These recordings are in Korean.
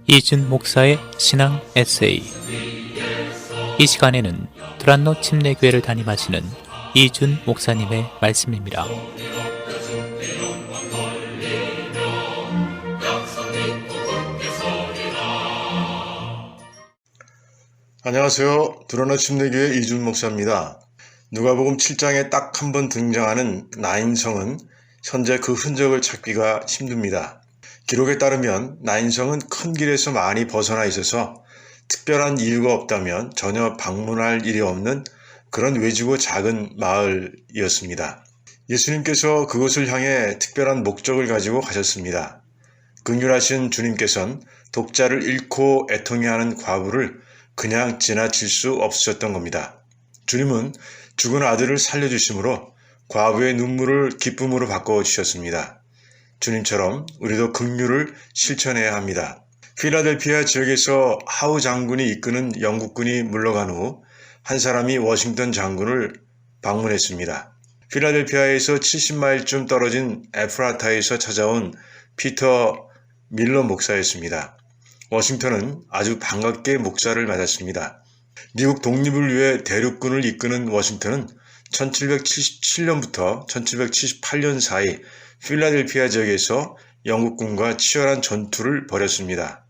이준 목사의 신앙 에세이. 이 시간에는 두란노 침례교회를 담임하시는 이준 목사님의 말씀입니다. 안녕하세요. 두란노 침례교회 이준 목사입니다. 누가복음 7장에 딱 한 번 등장하는 나인성은 현재 그 흔적을 찾기가 힘듭니다. 기록에 따르면 나인성은 큰 길에서 많이 벗어나 있어서 특별한 이유가 없다면 전혀 방문할 일이 없는 그런 외지고 작은 마을이었습니다. 예수님께서 그곳을 향해 특별한 목적을 가지고 가셨습니다. 긍휼하신 주님께서는 독자를 잃고 애통해하는 과부를 그냥 지나칠 수 없으셨던 겁니다. 주님은 죽은 아들을 살려주심으로 과부의 눈물을 기쁨으로 바꿔주셨습니다. 주님처럼 우리도 긍휼을 실천해야 합니다. 필라델피아 지역에서 하우 장군이 이끄는 영국군이 물러간 후 한 사람이 워싱턴 장군을 방문했습니다. 필라델피아에서 70마일쯤 떨어진 에프라타에서 찾아온 피터 밀러 목사였습니다. 워싱턴은 아주 반갑게 목사를 맞았습니다. 미국 독립을 위해 대륙군을 이끄는 워싱턴은 1777년부터 1778년 사이 필라델피아 지역에서 영국군과 치열한 전투를 벌였습니다.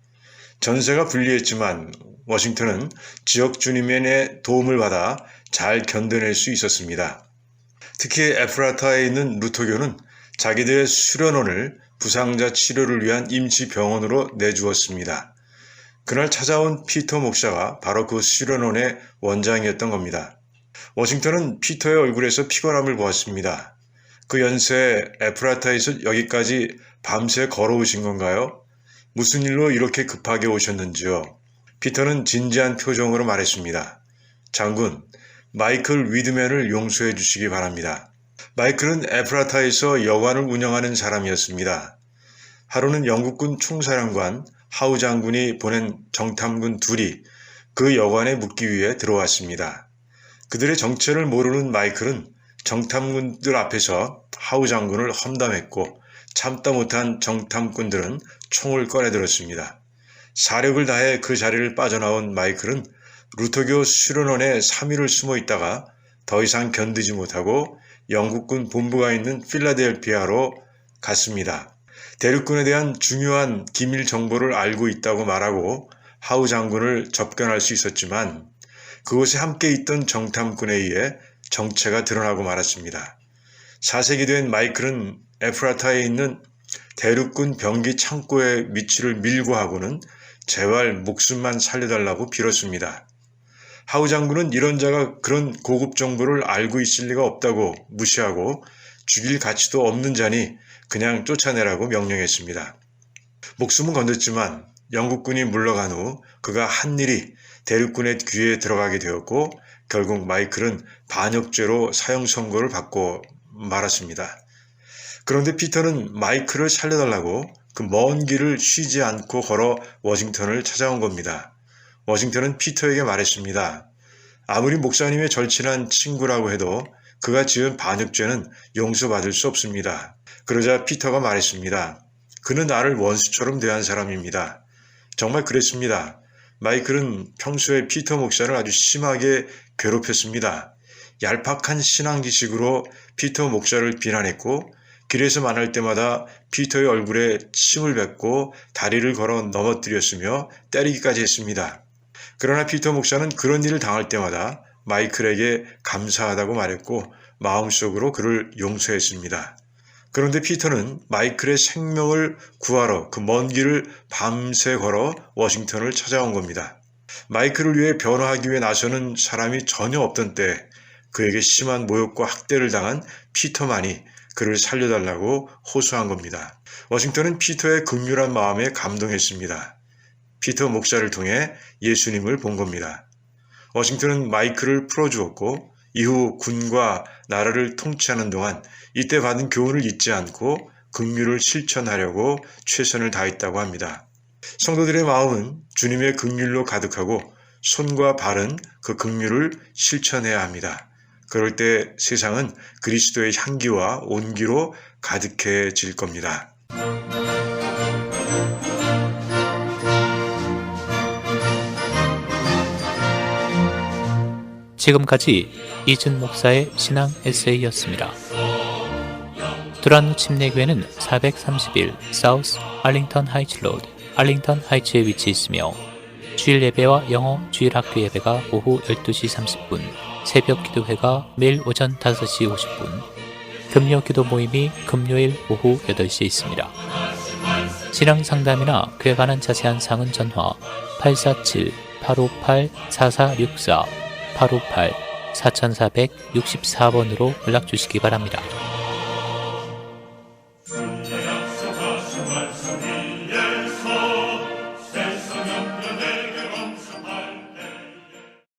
전세가 불리했지만 워싱턴은 지역 주민의 도움을 받아 잘 견뎌낼 수 있었습니다. 특히 에프라타에 있는 루터교는 자기들의 수련원을 부상자 치료를 위한 임시병원으로 내주었습니다. 그날 찾아온 피터 목사가 바로 그 수련원의 원장이었던 겁니다. 워싱턴은 피터의 얼굴에서 피곤함을 보았습니다. 그 연세에 에프라타에서 여기까지 밤새 걸어오신 건가요? 무슨 일로 이렇게 급하게 오셨는지요? 피터는 진지한 표정으로 말했습니다. 장군, 마이클 위드맨을 용서해 주시기 바랍니다. 마이클은 에프라타에서 여관을 운영하는 사람이었습니다. 하루는 영국군 총사령관 하우 장군이 보낸 정탐군 둘이 그 여관에 묵기 위해 들어왔습니다. 그들의 정체를 모르는 마이클은 정탐군들 앞에서 하우 장군을 험담했고 참다 못한 정탐꾼들은 총을 꺼내들었습니다. 사력을 다해 그 자리를 빠져나온 마이클은 루터교 수련원에 3일을 숨어 있다가 더 이상 견디지 못하고 영국군 본부가 있는 필라델피아로 갔습니다. 대륙군에 대한 중요한 기밀 정보를 알고 있다고 말하고 하우 장군을 접견할 수 있었지만 그곳에 함께 있던 정탐꾼에 의해 정체가 드러나고 말았습니다. 4세기 된 마이클은 에프라타에 있는 대륙군 병기 창고의 위치를 밀고 하고는 제발 목숨만 살려달라고 빌었습니다. 하우 장군은 이런 자가 그런 고급 정보를 알고 있을 리가 없다고 무시하고 죽일 가치도 없는 자니 그냥 쫓아내라고 명령했습니다. 목숨은 건졌지만 영국군이 물러간 후 그가 한 일이 대륙군의 귀에 들어가게 되었고 결국 마이클은 반역죄로 사형 선고를 받고 말았습니다. 그런데 피터는 마이클을 살려달라고 그 먼 길을 쉬지 않고 걸어 워싱턴을 찾아온 겁니다. 워싱턴은 피터에게 말했습니다. 아무리 목사님의 절친한 친구라고 해도 그가 지은 반역죄는 용서받을 수 없습니다. 그러자 피터가 말했습니다. 그는 나를 원수처럼 대한 사람입니다. 정말 그랬습니다. 마이클은 평소에 피터 목사를 아주 심하게 괴롭혔습니다. 얄팍한 신앙 지식으로 피터 목사를 비난했고 길에서 만날 때마다 피터의 얼굴에 침을 뱉고 다리를 걸어 넘어뜨렸으며 때리기까지 했습니다. 그러나 피터 목사는 그런 일을 당할 때마다 마이클에게 감사하다고 말했고 마음속으로 그를 용서했습니다. 그런데 피터는 마이클의 생명을 구하러 그 먼 길을 밤새 걸어 워싱턴을 찾아온 겁니다. 마이클을 위해 변호하기 위해 나서는 사람이 전혀 없던 때 그에게 심한 모욕과 학대를 당한 피터만이 그를 살려달라고 호소한 겁니다. 워싱턴은 피터의 긍휼한 마음에 감동했습니다. 피터 목사를 통해 예수님을 본 겁니다. 워싱턴은 마이클을 풀어주었고 이후 군과 나라를 통치하는 동안 이때 받은 교훈을 잊지 않고 긍휼을 실천하려고 최선을 다했다고 합니다. 성도들의 마음은 주님의 긍휼로 가득하고 손과 발은 그 긍휼을 실천해야 합니다. 그럴 때 세상은 그리스도의 향기와 온기로 가득해질 겁니다. 지금까지 이준 목사의 신앙 에세이였습니다. 두란노 침례교회는 431 사우스 알링턴 하이츠 로드, 알링턴 하이츠에 위치해 있으며 주일 예배와 영어 주일 학교 예배가 오후 12시 30분, 새벽 기도회가 매일 오전 5시 50분, 금요 기도 모임이 금요일 오후 8시에 있습니다. 신앙 상담이나 그에 관한 자세한 사항은 전화 847-858-4464, 858-4464번으로 연락 주시기 바랍니다.